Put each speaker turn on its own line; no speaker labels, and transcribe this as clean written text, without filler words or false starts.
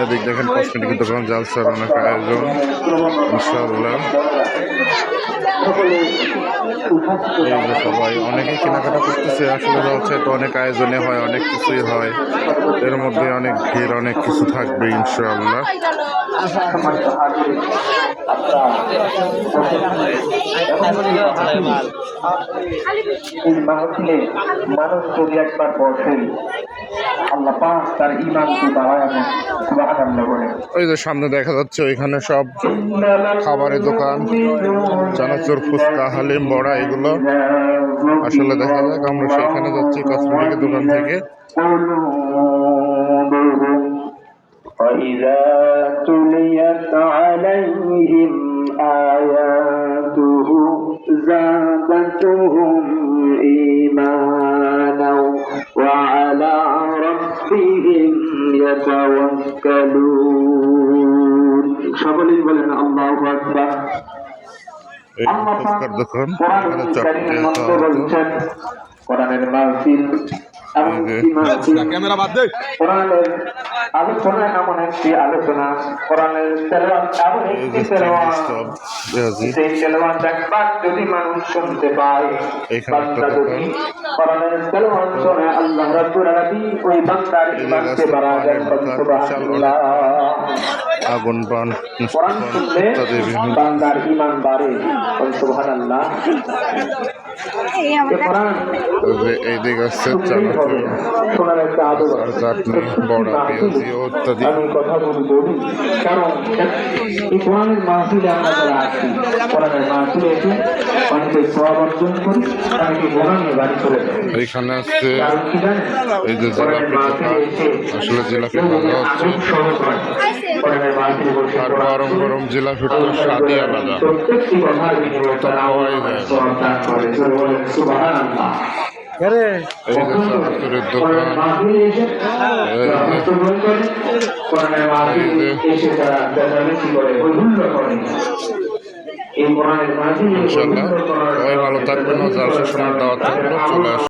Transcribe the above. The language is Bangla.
এদিক দেখেন কসমেটিক দোকান, জালসার অনেক আয়োজন ইনশাআল্লাহ। এই যে সবাই অনেকেই কেনাকাটা করতেছে। আসলে হচ্ছে তো অনেক আয়োজনে হয়, অনেক কিছুই হয়, এর মধ্যে অনেক ভিড়, অনেক কিছু থাকবে ইনশাআল্লাহ।
মানুষ যদি একবার বসেন আল্লাহ পাক তার ঈমানকে বাড়ায় দেন। সুবহানাল্লাহ বলে।
ওই যে সামনে দেখা যাচ্ছে ওইখানে সব খাবারের দোকান, চানাচুর, ফুচকা, হালিম, বড়া, এগুলো আসলে দেখা যাক। আমরা সেখানে যাচ্ছি কসমেটিকের দোকান থেকে।
وَإِذَا تُلِيَتْ عَلَيْهِمْ آيَاتُهُ زَادَتْهُمْ إِيمَانًا وَعَلَى رَبِّهِمْ يَتَوَكَّلُونَ। সকলেই বলেন আল্লাহু আকবার।
এই ফুচকার দোকান, এখানে চারটে
কোরআনের মাহফিল কোরআনের আলোচনা এমন একটি আলোচনা, কোরআনের তেলাওয়াত এমন একটি তেলাওয়াত, সেই তেলাওয়াত একবার যদি মানুষ শুনতে পায়, বান্দা যদি কোরআনের তেলাওয়াত শুনে, আল্লাহ রাব্বুল আলামিন ওই বান্দার ঈমানকে বাড়ায় দেন। সুবহানাল্লাহ।
আগুন পান
কোরআন শুনলে বান্দার ঈমান বাড়ে। সুবহানাল্লাহ।
এইদিকে আছে চানাচুর, চাটনি, বড়া, পেঁয়াজি ইত্যাদি।
আমি কথা বলি কারণ এই কোরআনের মাহফিলে আমরা যারা আছি, কোরআনের মাহফিলে এসে অনেকে সওয়াব অর্জন করি, অনেকে গুনাহ নিয়ে বাড়ি চলে যায়।
এইখানে আছে এই যে জিলাপি দোকান, আসলে জিলাপি ভালো হচ্ছে, আর গরম গরম জিলাপিটা স্বাদই আলাদা, তো খাওয়াই যায়। এই যে চানাচুরের দোকান, ইনশাআল্লাহ সবাই ভালো থাকবেন। জালসা শোনার দাওয়াত থাকলো, চলে আসুন।